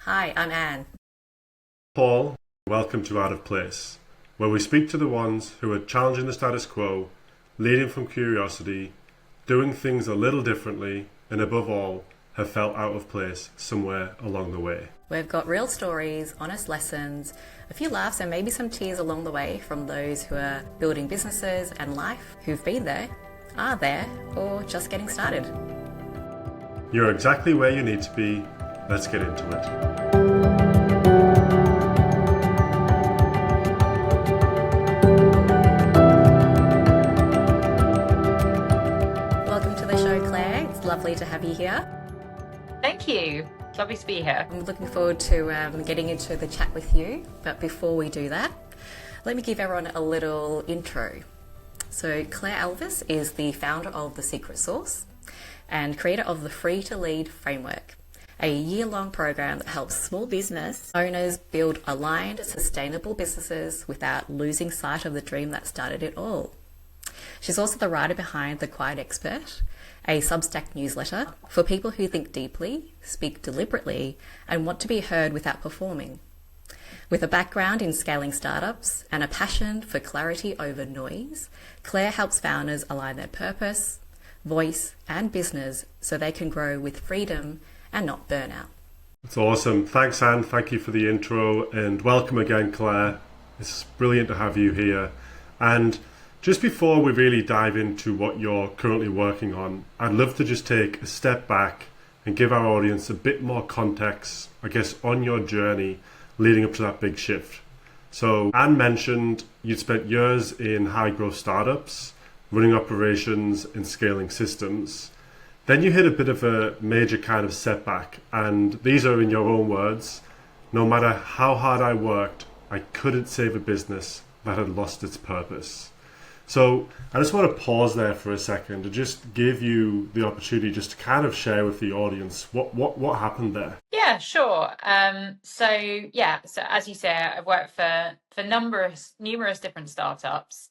Hi, I'm Anne. Paul, welcome to Out of Place, where we speak to the ones who are challenging the status quo, leading from curiosity, doing things a little differently, and above all, have felt out of place somewhere along the way. We've got real stories, honest lessons, a few laughs, and maybe some tears along the way from those who are building businesses and life, who've been there, are there, or just getting started. You're exactly where you need to be. Let's get into it. Welcome to the show, Claire. It's lovely to have you here. Thank you. It's lovely to be here. I'm looking forward to getting into the chat with you. But before we do that, let me give everyone a little intro. So Claire Alvis is the founder of The Secret Sauce and creator of the Free to Lead framework, a year-long program that helps small business owners build aligned, sustainable businesses without losing sight of the dream that started it all. She's also the writer behind The Quiet Expert, a Substack newsletter for people who think deeply, speak deliberately, and want to be heard without performing. With a background in scaling startups and a passion for clarity over noise, Claire helps founders align their purpose, voice, and business so they can grow with freedom and not burnout. It's awesome. Thanks, Anne. Thank you for the intro, and welcome again, Claire. It's brilliant to have you here. And just before we really dive into what you're currently working on, I'd love to just take a step back and give our audience a bit more context, I guess, on your journey leading up to that big shift. So Anne mentioned you'd spent years in high growth startups, running operations and scaling systems. Then you hit a bit of a major kind of setback, and these are in your own words: no matter how hard I worked, I couldn't save a business that had lost its purpose. So I just want to pause there for a second to just give you the opportunity just to kind of share with the audience what happened there. Yeah, sure. So as you say, I've worked for numerous different startups,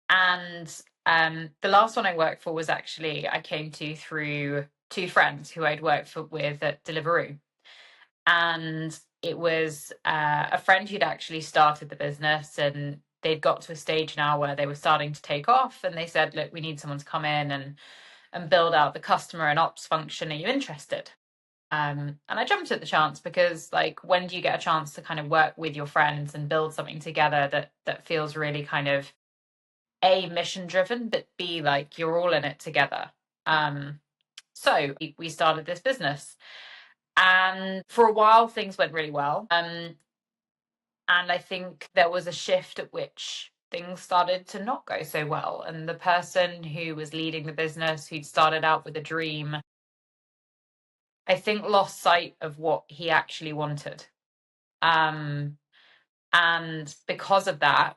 and the last one I worked for was actually I came to through two friends who I'd worked with at Deliveroo, and it was a friend who'd actually started the business, and they'd got to a stage now where they were starting to take off, and they said, look, we need someone to come in and build out the customer and ops function. Are you interested? And I jumped at the chance because, like, when do you get a chance to kind of work with your friends and build something together that feels really kind of A, mission driven, but B, like you're all in it together. So we started this business, and for a while things went really well. And I think there was a shift at which things started to not go so well. And the person who was leading the business, who'd started out with a dream, I think lost sight of what he actually wanted. And because of that,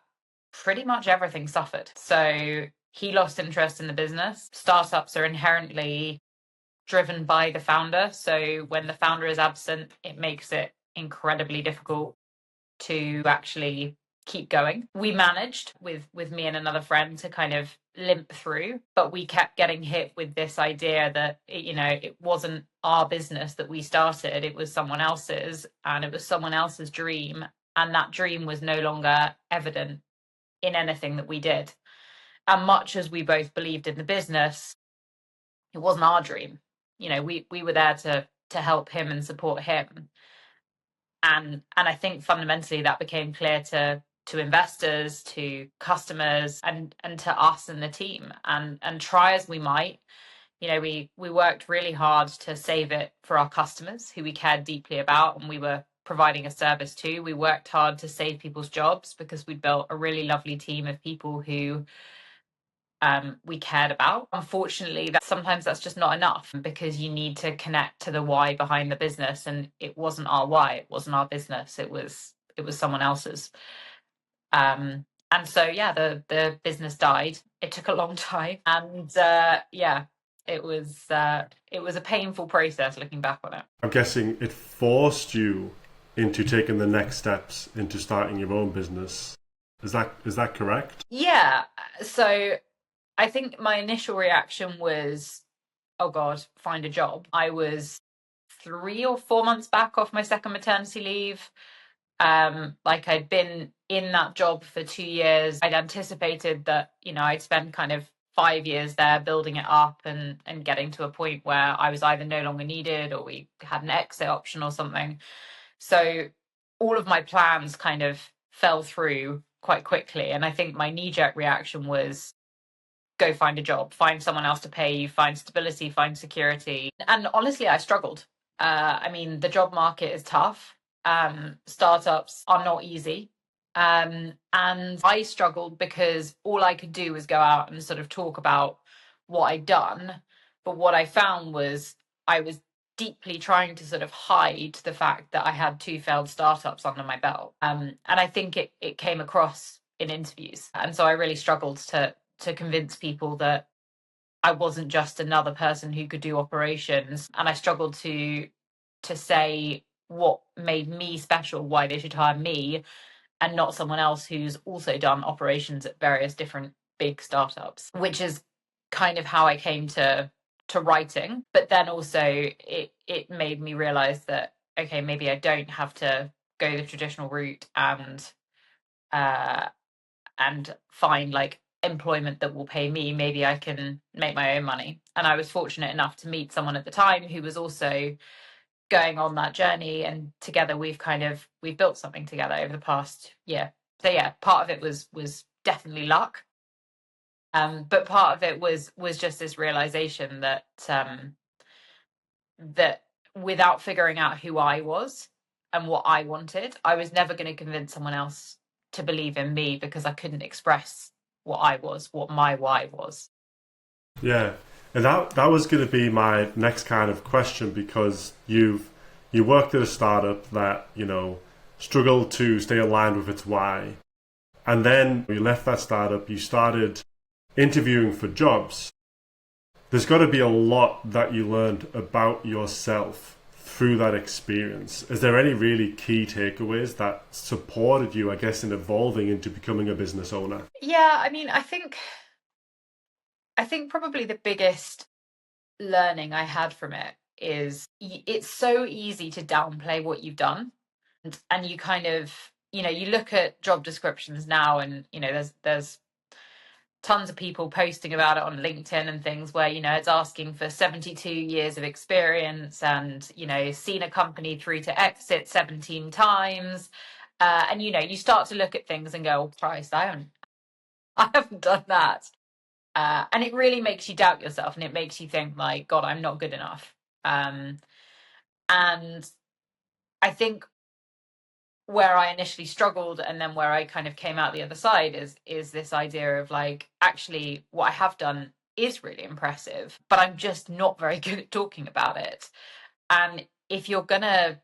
pretty much everything suffered. So he lost interest in the business. Startups are inherently driven by the founder. So when the founder is absent, it makes it incredibly difficult to actually keep going. We managed with me and another friend to kind of limp through, but we kept getting hit with this idea that it wasn't our business that we started, it was someone else's, and it was someone else's dream, and that dream was no longer evident in anything that we did. And much as we both believed in the business, it wasn't our dream. We were there to help him and support him. And I think fundamentally that became clear to investors, to customers, and to us and the team. And try as we might, we worked really hard to save it for our customers who we cared deeply about and we were providing a service to. We worked hard to save people's jobs because we'd built a really lovely team of people who we cared about. Unfortunately, sometimes that's just not enough, because you need to connect to the why behind the business, and it wasn't our why, it wasn't our business, it was someone else's. And so the business died. It took a long time, and it was a painful process looking back on it. I'm guessing it forced you into taking the next steps into starting your own business. Is that correct? Yeah. So I think my initial reaction was, oh God, find a job. I was 3 or 4 months back off my second maternity leave. Like I'd been in that job for 2 years. I'd anticipated that, I'd spend kind of 5 years there building it up and getting to a point where I was either no longer needed or we had an exit option or something. So all of my plans kind of fell through quite quickly. And I think my knee-jerk reaction was, go find a job, find someone else to pay you, find stability, find security. And honestly, I struggled. The job market is tough. Startups are not easy. And I struggled because all I could do was go out and sort of talk about what I'd done. But what I found was I was deeply trying to sort of hide the fact that I had 2 failed startups under my belt. And I think it came across in interviews. And so I really struggled to convince people that I wasn't just another person who could do operations. And I struggled to say what made me special, why they should hire me and not someone else who's also done operations at various different big startups, which is kind of how I came to writing. But then also it made me realize that, okay, maybe I don't have to go the traditional route and find like employment that will pay me. Maybe I can make my own money. And I was fortunate enough to meet someone at the time who was also going on that journey, and together we've built something together over the past year. So yeah, part of it was definitely luck, but part of it was just this realization that that without figuring out who I was and what I wanted, I was never going to convince someone else to believe in me because I couldn't express what I was, what my why was. Yeah, and that was going to be my next kind of question, because you worked at a startup that struggled to stay aligned with its why, and then you left that startup. You started interviewing for jobs. There's got to be a lot that you learned about yourself through that experience. Is there any really key takeaways that supported you, I guess, in evolving into becoming a business owner? Yeah, I think probably the biggest learning I had from it is it's so easy to downplay what you've done. And you kind of, you look at job descriptions now and, there's tons of people posting about it on LinkedIn and things where, it's asking for 72 years of experience and, seen a company through to exit 17 times. And, you start to look at things and go, oh, Christ, I haven't done that. And it really makes you doubt yourself, and it makes you think like, God, I'm not good enough. And I think where I initially struggled and then where I kind of came out the other side is this idea of like, actually what I have done is really impressive, but I'm just not very good at talking about it. And if you're gonna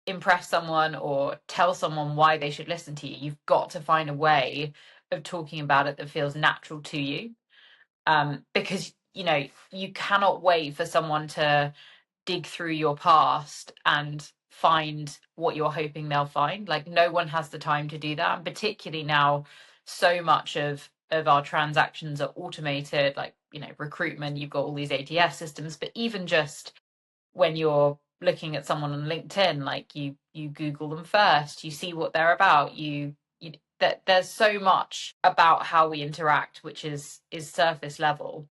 impress someone or tell someone why they should listen to you, you've got to find a way of talking about it that feels natural to you. Because you cannot wait for someone to dig through your past and find what you're hoping they'll find. Like, no one has the time to do that, and particularly now so much of our transactions are automated, like recruitment, you've got all these ATS systems, but even just when you're looking at someone on LinkedIn, like you Google them first, you see what they're about, that there's so much about how we interact which is surface level,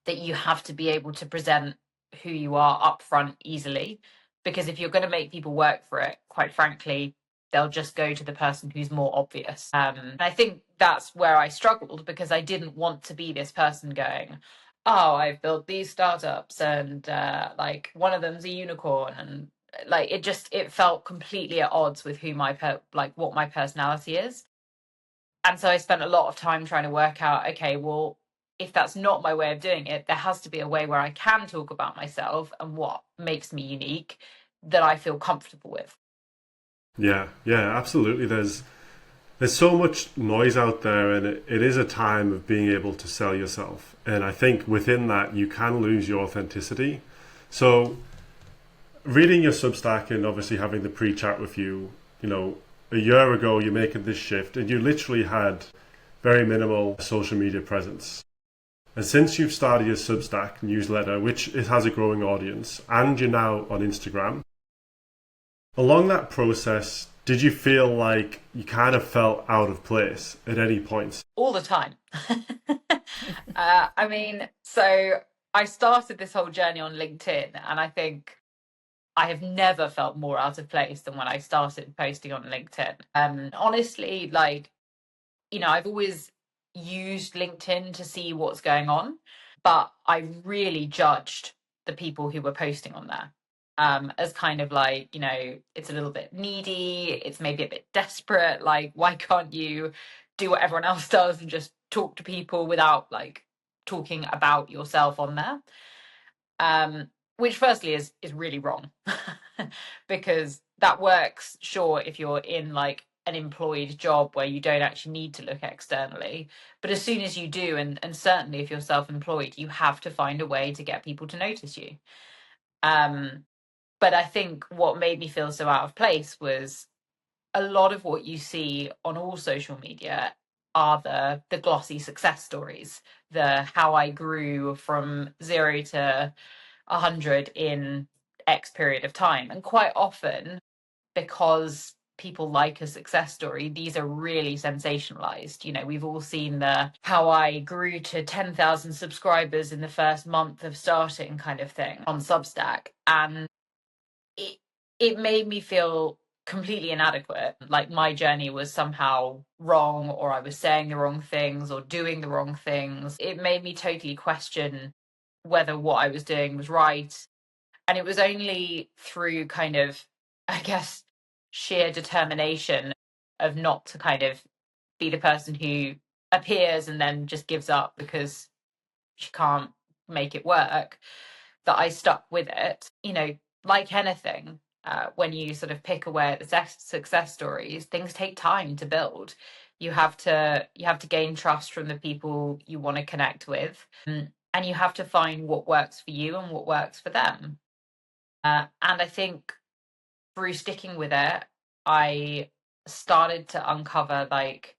that you have to be able to present who you are upfront easily, because if you're going to make people work for it, quite frankly, they'll just go to the person who's more obvious. And I think that's where I struggled, because I didn't want to be this person going, oh, I've built these startups and like one of them's a unicorn, and like it felt completely at odds with who what my personality is. And so I spent a lot of time trying to work out, okay, well, if that's not my way of doing it, there has to be a way where I can talk about myself and what makes me unique that I feel comfortable with. Yeah, absolutely. There's so much noise out there, and it is a time of being able to sell yourself. And I think within that, you can lose your authenticity. So reading your Substack and obviously having the pre-chat with you, a year ago, you're making this shift and you literally had very minimal social media presence. And since you've started your Substack newsletter, which it has a growing audience, and you're now on Instagram, along that process, did you feel like you kind of felt out of place at any point? All the time. I mean, so I started this whole journey on LinkedIn, and I think I have never felt more out of place than when I started posting on LinkedIn. Honestly, like, I've always used LinkedIn to see what's going on, but I really judged the people who were posting on there as kind of like, it's a little bit needy, it's maybe a bit desperate. Like, why can't you do what everyone else does and just talk to people without like talking about yourself on there? Which firstly is really wrong because that works, sure, if you're in like an employed job where you don't actually need to look externally, but as soon as you do, and certainly if you're self-employed, you have to find a way to get people to notice you. But I think what made me feel so out of place was a lot of what you see on all social media are the glossy success stories, the how I grew from 0 to 100 in X period of time. And quite often, because people like a success story, these are really sensationalized. We've all seen the how I grew to 10,000 subscribers in the first month of starting kind of thing on Substack. And it made me feel completely inadequate, like my journey was somehow wrong, or I was saying the wrong things or doing the wrong things. It made me totally question whether what I was doing was right. And it was only through kind of, I guess, sheer determination of not to kind of be the person who appears and then just gives up because she can't make it work, that I stuck with it. Like anything, when you sort of pick away at the success stories, things take time to build. You have to gain trust from the people you want to connect with, and you have to find what works for you and what works for them. And I think through sticking with it, I started to uncover like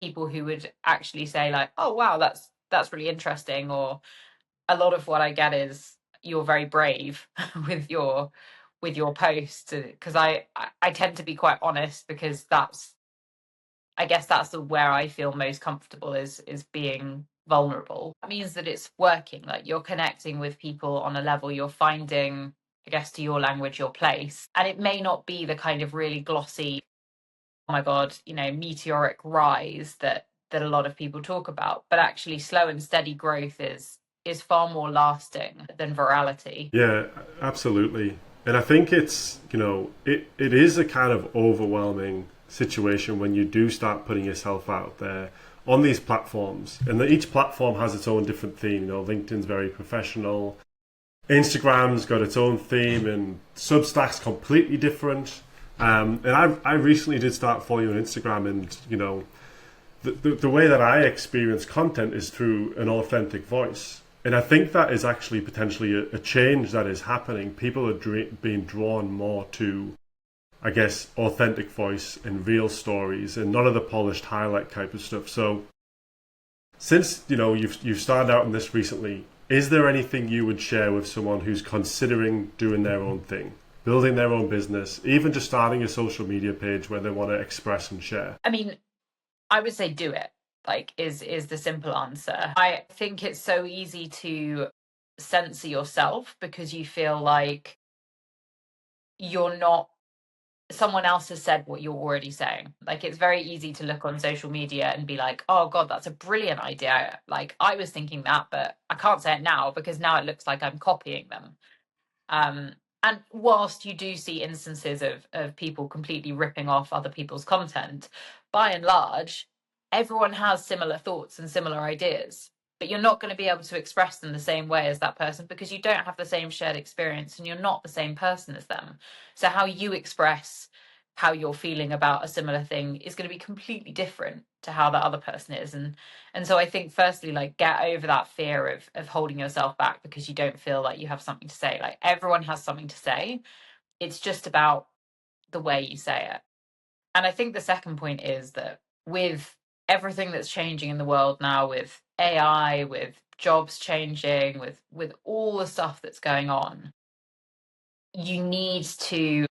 people who would actually say like, "Oh wow, that's really interesting," or a lot of what I get is you're very brave with your posts, because I tend to be quite honest, because I guess that's where I feel most comfortable is being vulnerable. That means that it's working, like you're connecting with people on a level, you're finding, I guess, to your language, your place. And it may not be the kind of really glossy, oh my God, meteoric rise that a lot of people talk about, but actually slow and steady growth is far more lasting than virality. Yeah, absolutely. And I think it's, it is a kind of overwhelming situation when you do start putting yourself out there on these platforms. And each platform has its own different theme. LinkedIn's very professional, Instagram's got its own theme, and Substack's completely different. And I recently did start following on Instagram, and, the way that I experience content is through an authentic voice. And I think that is actually potentially a change that is happening. People are being drawn more to, I guess, authentic voice and real stories, and none of the polished highlight type of stuff. So, since you've started out in this recently, is there anything you would share with someone who's considering doing their own thing, building their own business, even just starting a social media page where they want to express and share? I mean, I would say do it, like is the simple answer. I think it's so easy to censor yourself because you feel like you're not, someone else has said what you're already saying. Like, it's very easy to look on social media and be like, oh God, that's a brilliant idea. Like, I was thinking that, but I can't say it now because now it looks like I'm copying them. Um, and whilst you do see instances of people completely ripping off other people's content, by and large, everyone has similar thoughts and similar ideas. But you're not going to be able to express them the same way as that person because you don't have the same shared experience and you're not the same person as them. So, how you express how you're feeling about a similar thing is going to be completely different to how that other person is. And so I think firstly, like, get over that fear of holding yourself back because you don't feel like you have something to say. Like, everyone has something to say. It's just about the way you say it. And I think the second point is that with everything that's changing in the world now, with AI, with jobs changing, with all the stuff that's going on, you need to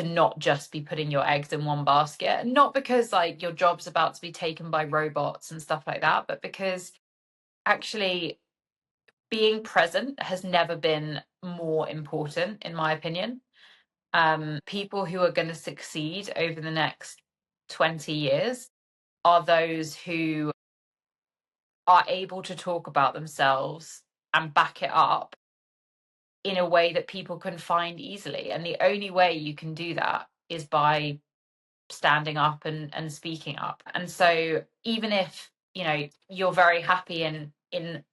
not just be putting your eggs in one basket. Not because like your job's about to be taken by robots and stuff like that, but because actually being present has never been more important, in my opinion. People who are going to succeed over the next 20 years are those who are able to talk about themselves and back it up in a way that people can find easily. And the only way you can do that is by standing up and speaking up. And so even if, you know, you're very happy in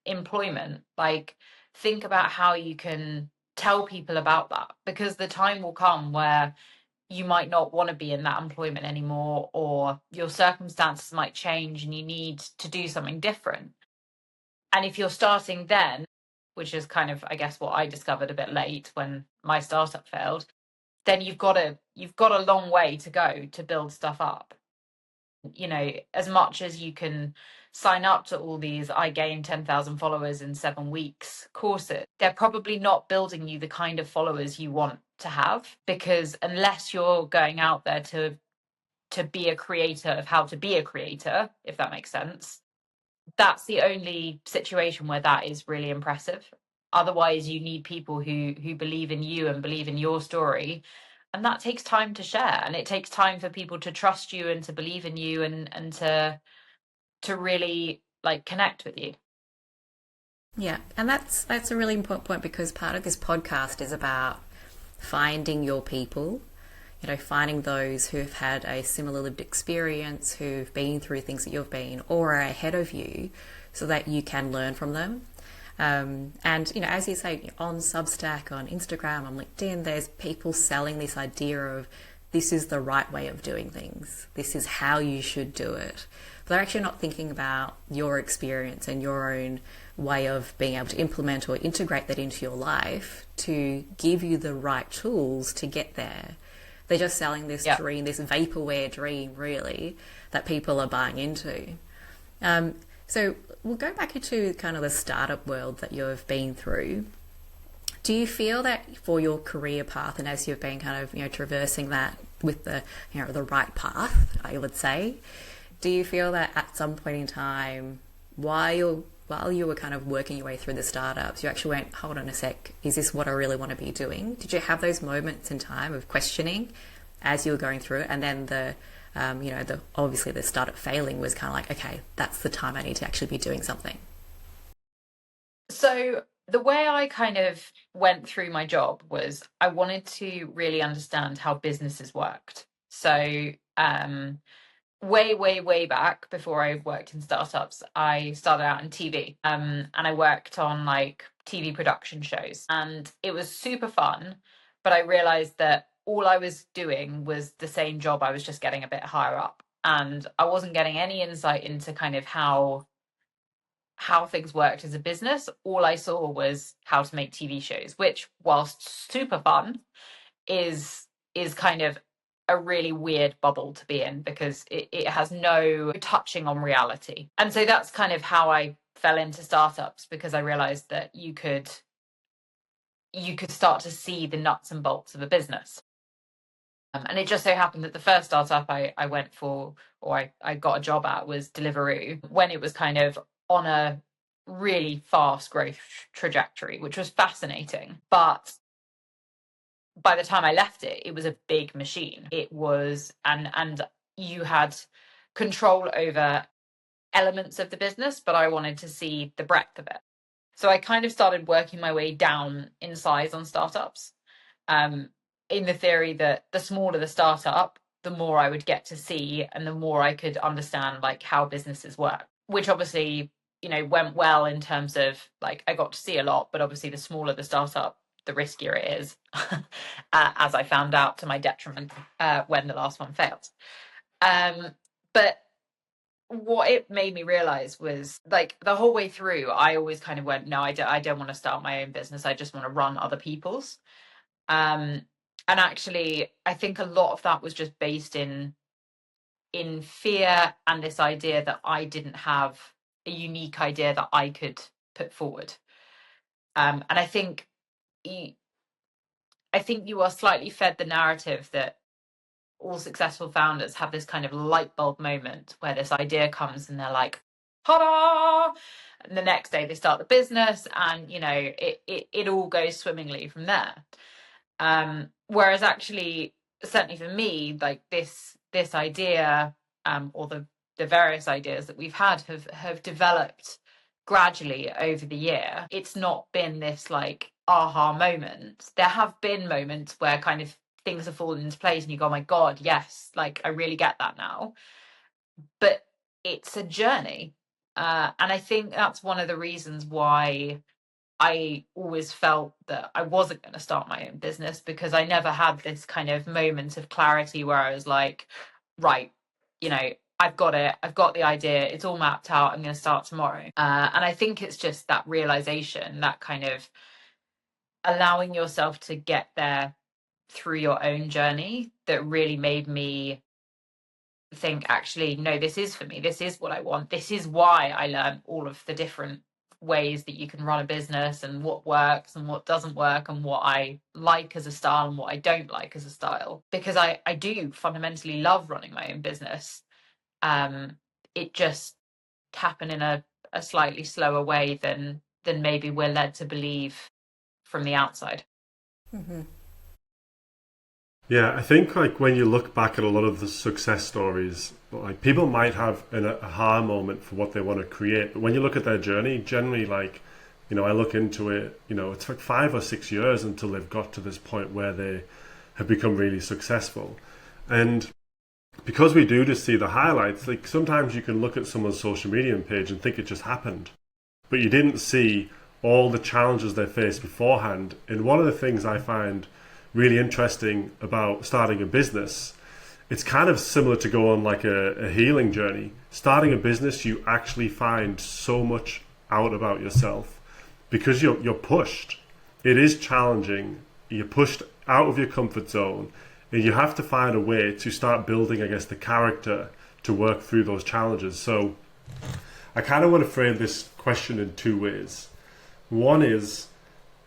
employment, like, think about how you can tell people about that, because the time will come where you might not want to be in that employment anymore, or your circumstances might change and you need to do something different. And if you're starting then, which is kind of, I guess, what I discovered a bit late when my startup failed, then you've got a long way to go to build stuff up. You know, as much as you can sign up to all these I gained 10,000 followers in 7 weeks courses, they're probably not building you the kind of followers you want to have, because unless you're going out there to be a creator of how to be a creator, if that makes sense, that's the only situation where that is really impressive. Otherwise, you need people who believe in you and believe in your story, and that takes time to share, and it takes time for people to trust you and to believe in you, and to really like connect with you. Yeah, and that's a really important point, because part of this podcast is about finding your people, you know, finding those who've had a similar lived experience, who've been through things that you've been or are ahead of you, so that you can learn from them. And, you know, as you say, on Substack, on Instagram, on LinkedIn, there's people selling this idea of this is the right way of doing things. This is how you should do it. But they're actually not thinking about your experience and your own way of being able to implement or integrate that into your life to give you the right tools to get there. They're just selling this dream, this vaporware dream, really, that people are buying into. So we'll go back into kind of the startup world that you've been through. Do you feel that for your career path, and as you've been kind of, you know, traversing that with the, you know, the right path, I would say, do you feel that at some point in time, while you were kind of working your way through the startups, you actually went, hold on a sec, is this what I really want to be doing? Did you have those moments in time of questioning as you were going through it? And then obviously the startup failing was kind of like, okay, that's the time I need to actually be doing something. So the way I kind of went through my job was I wanted to really understand how businesses worked. So way back, before I worked in startups, I started out in TV, and I worked on like TV production shows, and it was super fun. But I realized that all I was doing was the same job, I was just getting a bit higher up, and I wasn't getting any insight into kind of how things worked as a business. All I saw was how to make TV shows, which, whilst super fun, is kind of a really weird bubble to be in, because it has no touching on reality. And so that's kind of how I fell into startups, because I realized that you could start to see the nuts and bolts of a business. And it just so happened that the first startup I went for, or I got a job at, was Deliveroo, when it was kind of on a really fast growth trajectory, which was fascinating. But by the time I left it, it was a big machine. It was, and you had control over elements of the business, but I wanted to see the breadth of it. So I kind of started working my way down in size on startups, in the theory that the smaller the startup, the more I would get to see and the more I could understand like how businesses work, which obviously, you know, went well in terms of like I got to see a lot, but obviously the smaller the startup, the riskier it is, as I found out to my detriment when the last one failed. But what it made me realize was, like, the whole way through, I always kind of went, no, I don't want to start my own business. I just want to run other people's. And actually, I think a lot of that was just based in fear and this idea that I didn't have a unique idea that I could put forward. And I think you are slightly fed the narrative that all successful founders have this kind of light bulb moment where this idea comes and they're like, ta-da! And the next day they start the business, and it all goes swimmingly from there. Whereas actually, certainly for me, like this idea, or the various ideas that we've had have developed gradually over the year. It's not been this like aha moment. There have been moments where kind of things have fallen into place and you go, oh my God, yes, like I really get that now. But it's a journey. And I think that's one of the reasons why I always felt that I wasn't going to start my own business, because I never had this kind of moment of clarity where I was like, right, I've got it. I've got the idea. It's all mapped out. I'm going to start tomorrow. And I think it's just that realization, that kind of allowing yourself to get there through your own journey, that really made me think, actually, no, this is for me. This is what I want. This is why I learned all of the different ways that you can run a business and what works and what doesn't work and what I like as a style and what I don't like as a style. Because I do fundamentally love running my own business. It just happened in a slightly slower way than maybe we're led to believe from the outside. Mm-hmm. Yeah, I think like when you look back at a lot of the success stories, like people might have an aha moment for what they want to create, but when you look at their journey, generally like, I look into it, it's like 5 or 6 years until they've got to this point where they have become really successful. And because we do just see the highlights, like sometimes you can look at someone's social media page and think it just happened, but you didn't see all the challenges they faced beforehand. And one of the things I find really interesting about starting a business, it's kind of similar to go on like a healing journey. Starting a business, you actually find so much out about yourself because you're pushed. It is challenging. You're pushed out of your comfort zone, and you have to find a way to start building, I guess, the character to work through those challenges. So I kind of want to frame this question in 2 ways. One is,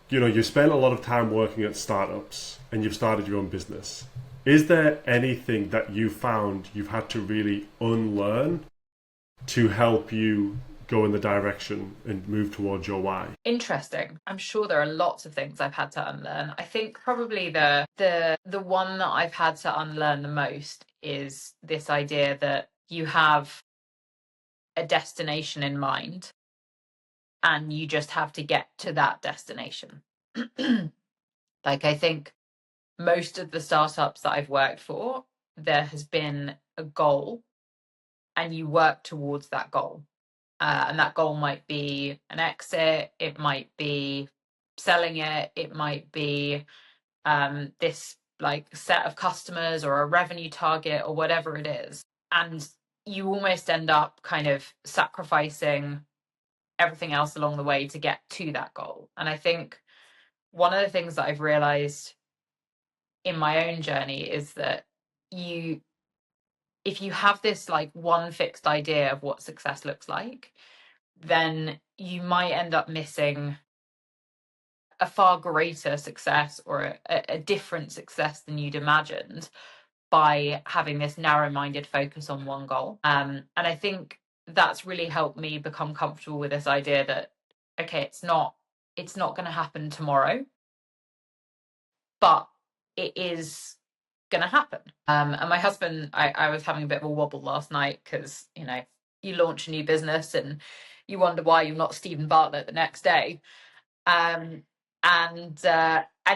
you spent a lot of time working at startups and you've started your own business. Is there anything that you found you've had to really unlearn to help you go in the direction and move towards your why? Interesting. I'm sure there are lots of things I've had to unlearn. I think probably the one that I've had to unlearn the most is this idea that you have a destination in mind and you just have to get to that destination. Like, I think most of the startups that I've worked for, there has been a goal and you work towards that goal. And that goal might be an exit, it might be selling it, it might be this like set of customers or a revenue target or whatever it is. And you almost end up kind of sacrificing everything else along the way to get to that goal. And I think one of the things that I've realized in my own journey is that if you have this like one fixed idea of what success looks like, then you might end up missing a far greater success or a different success than you'd imagined by having this narrow-minded focus on one goal. And I think that's really helped me become comfortable with this idea that, okay, it's not going to happen tomorrow, but it is going to happen. And my husband, I was having a bit of a wobble last night because, you launch a new business and you wonder why you're not Stephen Bartlett the next day. And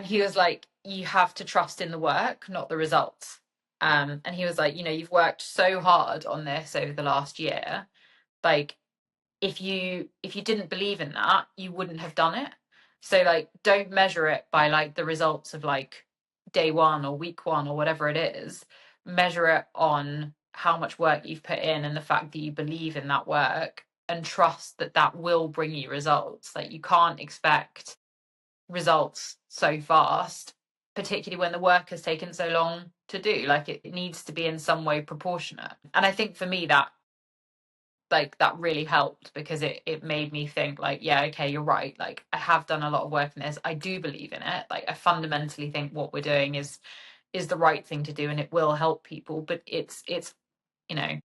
he was like, you have to trust in the work, not the results. And he was like, you've worked so hard on this over the last year. Like, if you didn't believe in that, you wouldn't have done it. So like, don't measure it by like the results of like day one or week one or whatever it is. Measure it on how much work you've put in and the fact that you believe in that work and trust that that will bring you results. Like, you can't expect results so fast, particularly when the work has taken so long to do. Like, it needs to be in some way proportionate. And I think for me, that like that really helped, because it made me think like, yeah, okay, you're right. Like I have done a lot of work in this. I do believe in it. Like I fundamentally think what we're doing is the right thing to do, and it will help people. But it's you know,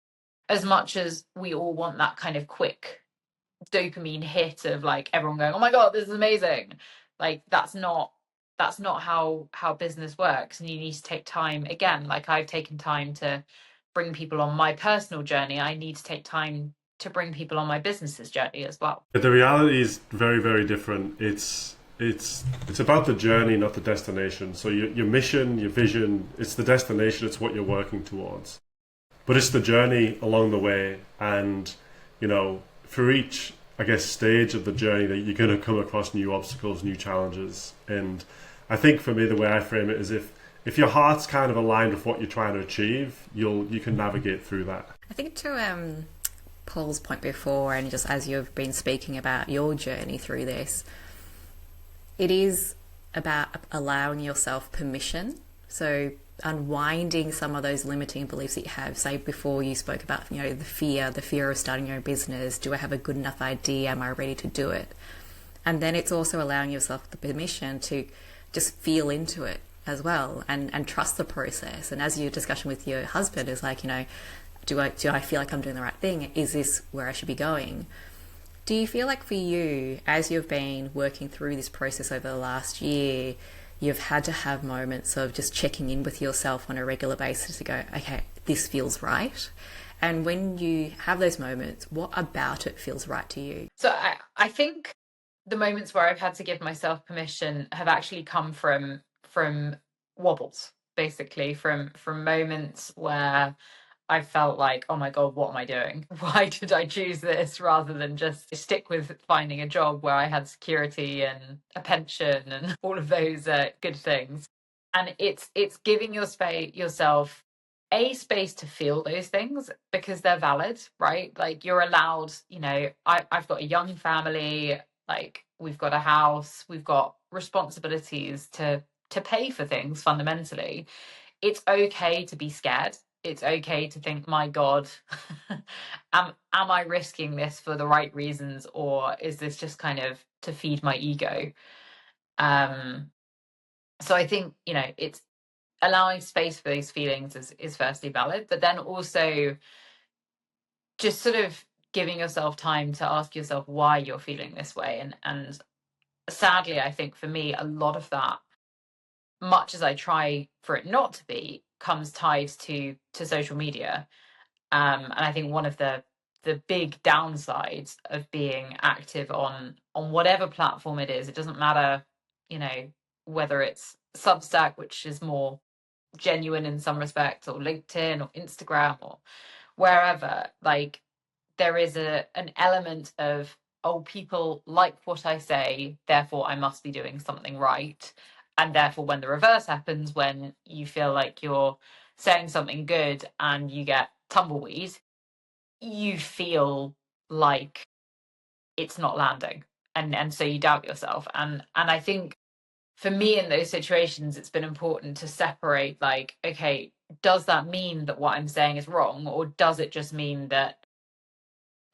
as much as we all want that kind of quick dopamine hit of like everyone going, oh my god, this is amazing, like that's not how business works. And you need to take time. Again, like I've taken time to bring people on my personal journey, I need to take time to bring people on my business's journey as well. But the reality is very, very different. It's about the journey, not the destination. So your mission, your vision, it's the destination, it's what you're working towards. But it's the journey along the way. And, you know, for each, I guess, stage of the journey that you're going to come across new obstacles, new challenges. And I think for me, the way I frame it is if your heart's kind of aligned with what you're trying to achieve, you can navigate through that. I think to Paul's point before, and just as you've been speaking about your journey through this, it is about allowing yourself permission. So unwinding some of those limiting beliefs that you have. Say before you spoke about, you know, the fear of starting your own business. Do I have a good enough idea? Am I ready to do it? And then it's also allowing yourself the permission to just feel into it as well, and trust the process. And as your discussion with your husband is like, you know, do I feel like I'm doing the right thing? Is this where I should be going? Do you feel like for you, as you've been working through this process over the last year, you've had to have moments of just checking in with yourself on a regular basis to go, okay, this feels right? And when you have those moments, what about it feels right to you? So I think the moments where I've had to give myself permission have actually come from wobbles, basically, from moments where I felt like, oh my God, what am I doing? Why did I choose this rather than just stick with finding a job where I had security and a pension and all of those good things? And it's giving yourself a space to feel those things, because they're valid, right? Like you're allowed, you know, I've got a young family, like we've got a house, we've got responsibilities to pay for things fundamentally. It's okay to be scared. It's okay to think, my God, am I risking this for the right reasons, or is this just kind of to feed my ego? So I think, you know, it's allowing space for those feelings is firstly valid, but then also just sort of giving yourself time to ask yourself why you're feeling this way. And sadly, I think for me, a lot of that, much as I try for it not to be, comes tied to social media. And I think one of the big downsides of being active on whatever platform it is, it doesn't matter, you know, whether it's Substack, which is more genuine in some respects, or LinkedIn or Instagram or wherever, like there is an element of, oh, people like what I say, therefore I must be doing something right. And therefore when the reverse happens, when you feel like you're saying something good and you get tumbleweed, you feel like it's not landing, and so you doubt yourself. And I think for me in those situations, it's been important to separate, like, okay, does that mean that what I'm saying is wrong, or does it just mean that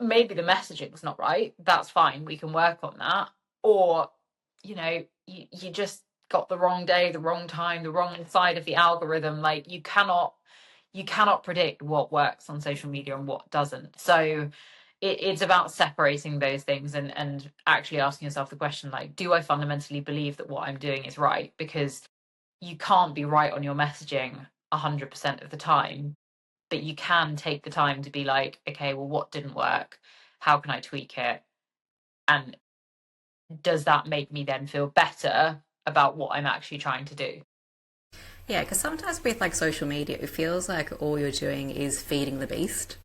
maybe the messaging's not right? That's fine, we can work on that. Or, you know, you just got the wrong day, the wrong time, the wrong side of the algorithm. Like you cannot predict what works on social media and what doesn't. So it's about separating those things and actually asking yourself the question, like, do I fundamentally believe that what I'm doing is right? Because you can't be right on your messaging 100% of the time, but you can take the time to be like, okay, well, what didn't work? How can I tweak it? And does that make me then feel better about what I'm actually trying to do? Yeah, because sometimes with like social media, it feels like all you're doing is feeding the beast.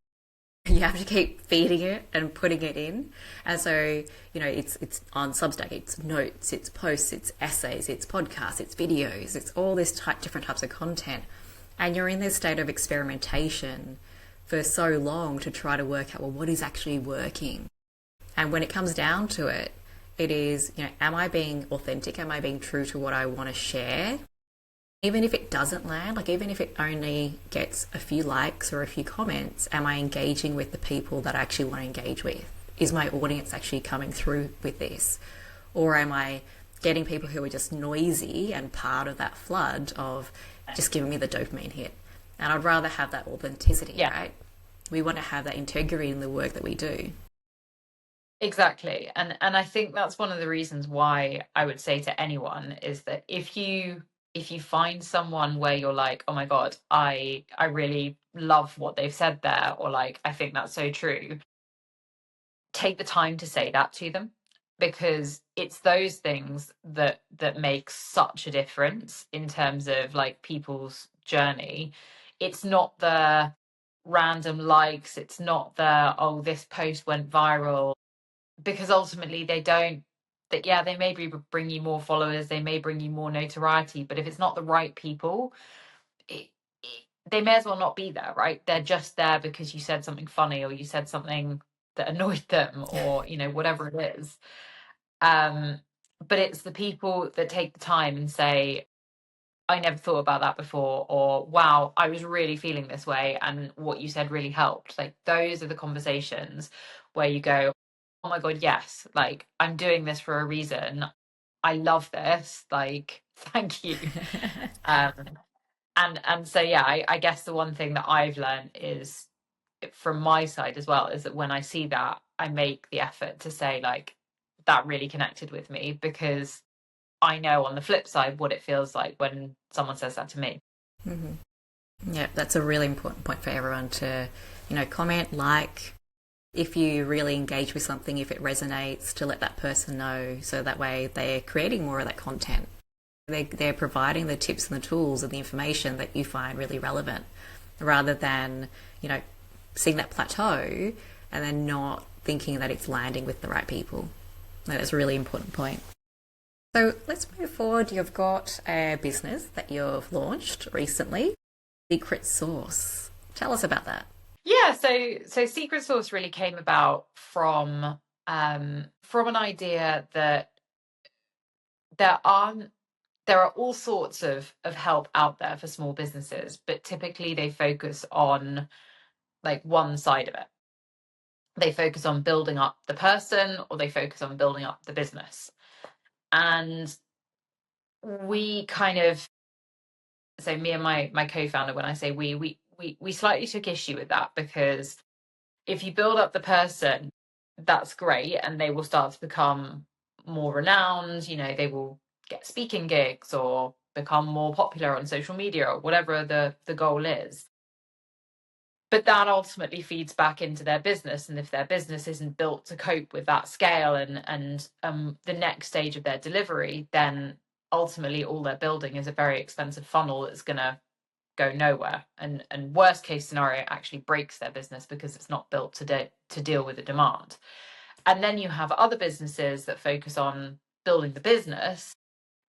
You have to keep feeding it and putting it in. And so, you know, it's on Substack, it's notes, it's posts, it's essays, it's podcasts, it's videos, it's all this different types of content. And you're in this state of experimentation for so long to try to work out, well, what is actually working? And when it comes down to it, it is, you know, am I being authentic? Am I being true to what I want to share? Even if it doesn't land, like even if it only gets a few likes or a few comments, am I engaging with the people that I actually want to engage with? Is my audience actually coming through with this? Or am I getting people who are just noisy and part of that flood of just giving me the dopamine hit? And I'd rather have that authenticity, Yeah. right? We want to have that integrity in the work that we do. Exactly. And I think that's one of the reasons why I would say to anyone is that if you find someone where you're like, oh my God, I really love what they've said there, or like I think that's so true, take the time to say that to them, because it's those things that make such a difference in terms of like people's journey. It's not the random likes, it's not the, oh, this post went viral, because ultimately they don't, that yeah, they may bring you more followers, they may bring you more notoriety, but if it's not the right people, it, they may as well not be there, right? They're just there because you said something funny or you said something that annoyed them, or whatever it is. um but it's the people that take the time and say, I never thought about that before, or wow, I was really feeling this way and what you said really helped. Like those are the conversations where you go, oh my God, yes, like I'm doing this for a reason. I love this. Like, thank you. Um, and so yeah, I guess the one thing that I've learned is from my side as well is that when I see that, I make the effort to say like that really connected with me, because I know on the flip side what it feels like when someone says that to me. Yeah, that's a really important point for everyone to, comment, like, if you really engage with something, if it resonates, to let that person know so that way they're creating more of that content. They're providing the tips and the tools and the information that you find really relevant, rather than, seeing that plateau and then not thinking that it's landing with the right people. That's a really important point. So let's move forward. You've got a business that you've launched recently, Secret Sauce. Tell us about that. Yeah, so Secret Sauce really came about from an idea that there aren't there are all sorts of help out there for small businesses, but typically they focus on like one side of it. They focus on building up the person, or they focus on building up the business. And we kind of, so me and my co-founder, when I say we slightly took issue with that, because if you build up the person, that's great, and they will start to become more renowned. They will get speaking gigs or become more popular on social media, or whatever the goal is. But that ultimately feeds back into their business, and if their business isn't built to cope with that scale and the next stage of their delivery, then ultimately all they're building is a very expensive funnel that's going to go nowhere, and worst case scenario, it actually breaks their business because it's not built to deal with the demand. And then you have other businesses that focus on building the business,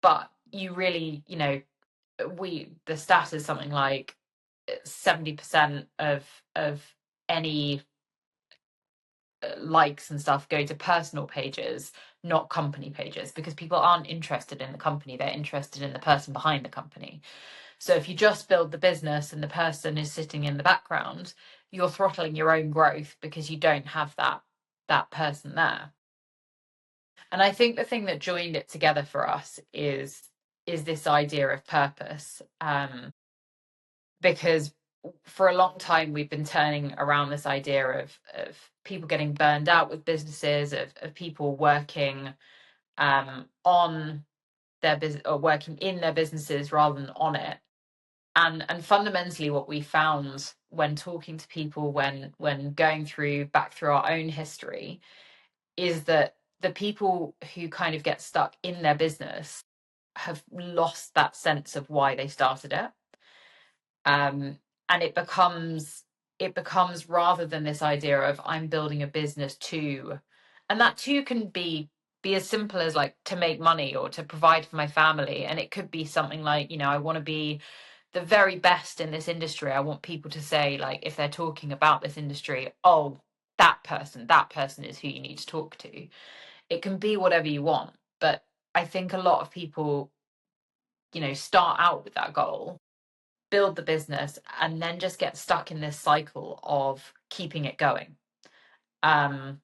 but you really, the stat is something like 70% of any likes and stuff go to personal pages, not company pages, because people aren't interested in the company, they're interested in the person behind the company. So if you just build the business and the person is sitting in the background, you're throttling your own growth because you don't have that person there. And I think the thing that joined it together for us is this idea of purpose. Because for a long time we've been turning around this idea of people getting burned out with businesses, of people working on their business, or working in their businesses rather than on it. And fundamentally what we found when talking to people, when going back through our own history, is that the people who kind of get stuck in their business have lost that sense of why they started it. And it becomes rather than this idea of I'm building a business too, and that too can be as simple as like to make money or to provide for my family. And it could be something like, I want to be the very best in this industry. I want people to say, like, if they're talking about this industry, oh, that person is who you need to talk to. It can be whatever you want, but I think a lot of people start out with that goal, build the business, and then just get stuck in this cycle of keeping it going. And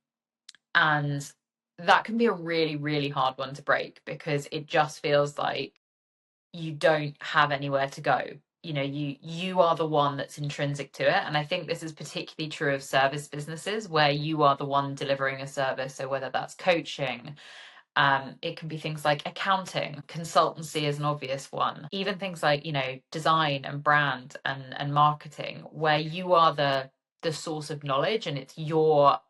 that can be a really, really hard one to break, because it just feels like you don't have anywhere to go. You are the one that's intrinsic to it. And I think this is particularly true of service businesses, where you are the one delivering a service. So whether that's coaching, it can be things like accounting, consultancy is an obvious one, even things like, design and brand and marketing, where you are the source of knowledge, and it's your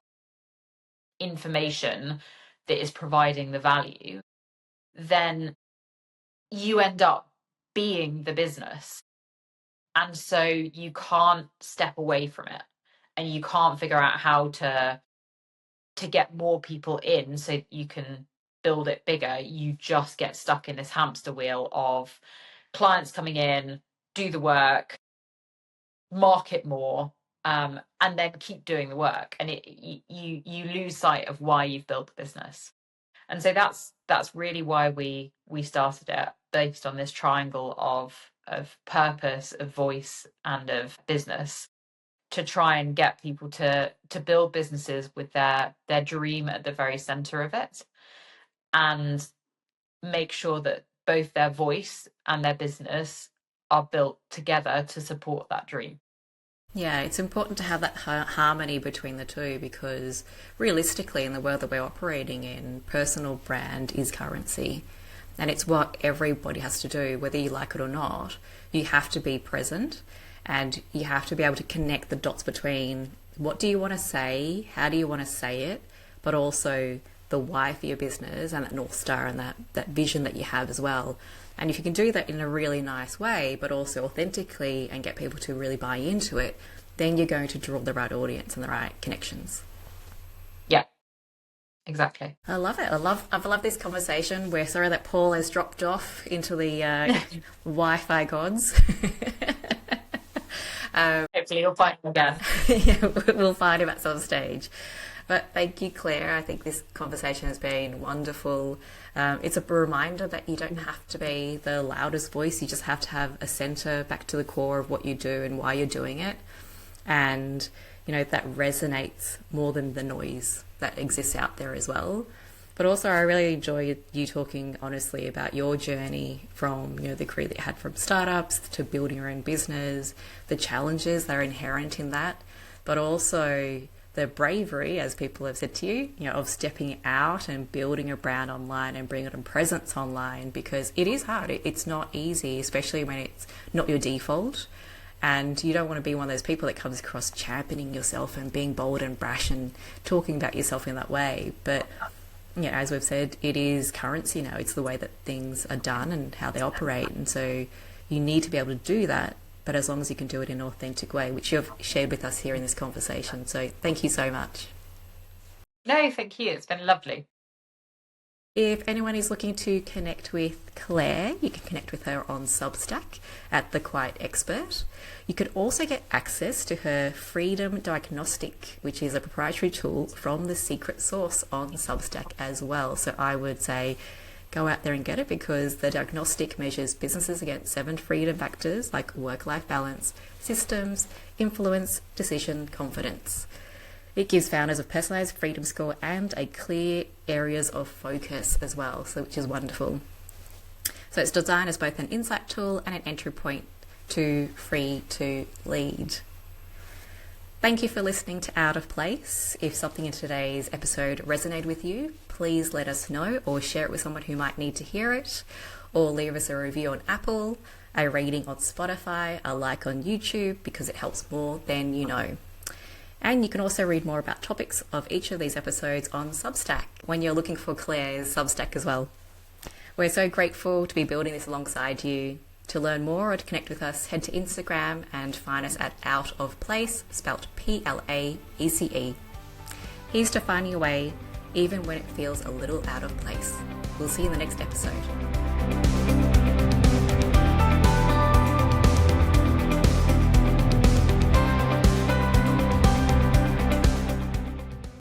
information that is providing the value. Then you end up being the business. And so you can't step away from it, and you can't figure out how to get more people in so you can build it bigger. You just get stuck in this hamster wheel of clients coming in, do the work, market more, and then keep doing the work. And you lose sight of why you've built the business. And so that's really why we started it, based on this triangle of purpose, of voice, and of business, to try and get people to build businesses with their dream at the very center of it, and make sure that both their voice and their business are built together to support that dream. Yeah, it's important to have that harmony between the two, because realistically, in the world that we're operating in, personal brand is currency. And it's what everybody has to do, whether you like it or not. You have to be present, and you have to be able to connect the dots between what do you want to say, how do you want to say it, but also the why for your business, and that North Star, and that vision that you have as well. And if you can do that in a really nice way, but also authentically, and get people to really buy into it, then you're going to draw the right audience and the right connections. Yeah, exactly. I love it. I've loved this conversation. We're sorry that Paul has dropped off into the Wi-Fi gods. Hopefully you'll find him again. Yeah, we'll find him at some stage. But thank you, Claire. I think this conversation has been wonderful. It's a reminder that you don't have to be the loudest voice. You just have to have a center back to the core of what you do and why you're doing it. And, that resonates more than the noise that exists out there as well. But also, I really enjoy you talking honestly about your journey from, the career that you had from startups to building your own business, the challenges that are inherent in that, but also the bravery, as people have said to you, of stepping out and building a brand online and bringing a presence online, because it is hard. It's not easy, especially when it's not your default. And you don't want to be one of those people that comes across championing yourself and being bold and brash and talking about yourself in that way. But, as we've said, it is currency now. It's the way that things are done and how they operate. And so you need to be able to do that, but as long as you can do it in an authentic way, which you've shared with us here in this conversation. So thank you so much. No, thank you. It's been lovely. If anyone is looking to connect with Claire, you can connect with her on Substack at The Quiet Expert. You can also get access to her Freedom Diagnostic, which is a proprietary tool from the secret source on Substack as well. So I would say go out there and get it, because the diagnostic measures businesses against 7 freedom factors like work-life balance, systems, influence, decision, confidence. It gives founders a personalized freedom score and a clear areas of focus as well, so which is wonderful. So it's designed as both an insight tool and an entry point to free to lead. Thank you for listening to Out of Place. If something in today's episode resonated with you, please let us know, or share it with someone who might need to hear it, or leave us a review on Apple, a rating on Spotify, a like on YouTube, because it helps more than you know. And you can also read more about topics of each of these episodes on Substack when you're looking for Claire's Substack as well. We're so grateful to be building this alongside you. To learn more or to connect with us, head to Instagram and find us at Out of Plaece, spelt Plaece. Here's to finding your way, even when it feels a little out of place. We'll see you in the next episode.